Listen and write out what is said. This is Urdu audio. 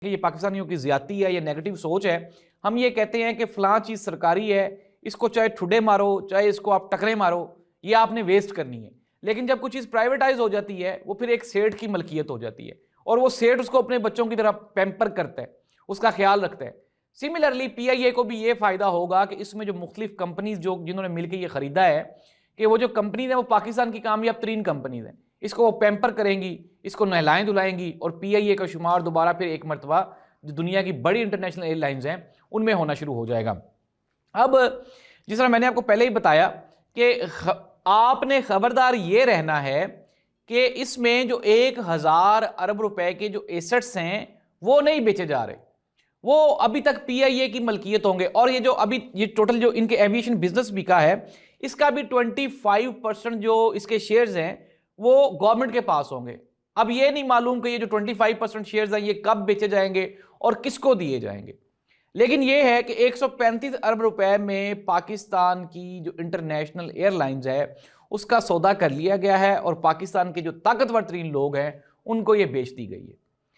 کہ یہ پاکستانیوں کی زیادتی ہے، یہ نیگیٹو سوچ ہے. ہم یہ کہتے ہیں کہ فلاں چیز سرکاری ہے، اس کو چاہے ٹھڈے مارو، چاہے اس کو آپ ٹکرے مارو، یہ آپ نے ویسٹ کرنی ہے. لیکن جب کوئی چیز پرائیویٹائز ہو جاتی ہے، وہ پھر ایک سیٹ کی ملکیت ہو جاتی ہے، اور وہ سیٹ اس کو اپنے بچوں کی طرح پیمپر کرتا ہے، اس کا خیال رکھتا ہے. سملرلی پی آئی اے کو بھی یہ فائدہ ہوگا کہ اس میں جو مختلف کمپنیز جنہوں نے مل کے یہ خریدا ہے، کہ وہ جو کمپنیز ہیں وہ پاکستان کی کامیاب ترین کمپنیز ہیں، اس کو وہ پیمپر کریں گی، اس کو نہلائیں دھلائیں گی، اور پی آئی اے کا شمار دوبارہ پھر ایک مرتبہ جو دنیا کی بڑی انٹرنیشنل ایئر لائنز ہیں ان میں ہونا شروع ہو جائے گا. اب جس طرح میں نے آپ کو پہلے ہی بتایا کہ آپ نے خبردار یہ رہنا ہے کہ اس میں جو 1000 ارب روپے کے جو ایسٹس ہیں وہ نہیں بیچے جا رہے، وہ ابھی تک پی آئی اے کی ملکیت ہوں گے. اور یہ جو ابھی یہ ٹوٹل جو ان کے ایویشن بزنس بکا ہے، اس کا بھی 25% جو اس کے شیئرز ہیں وہ گورنمنٹ کے پاس ہوں گے. اب یہ نہیں معلوم کہ یہ جو 25% شیئرز ہیں یہ کب بیچے جائیں گے اور کس کو دیے جائیں گے. لیکن یہ ہے کہ 135 ارب روپے میں پاکستان کی جو انٹرنیشنل ایئر لائنز ہے اس کا سودا کر لیا گیا ہے، اور پاکستان کے جو طاقتور ترین لوگ ہیں ان کو یہ بیچ دی گئی ہے.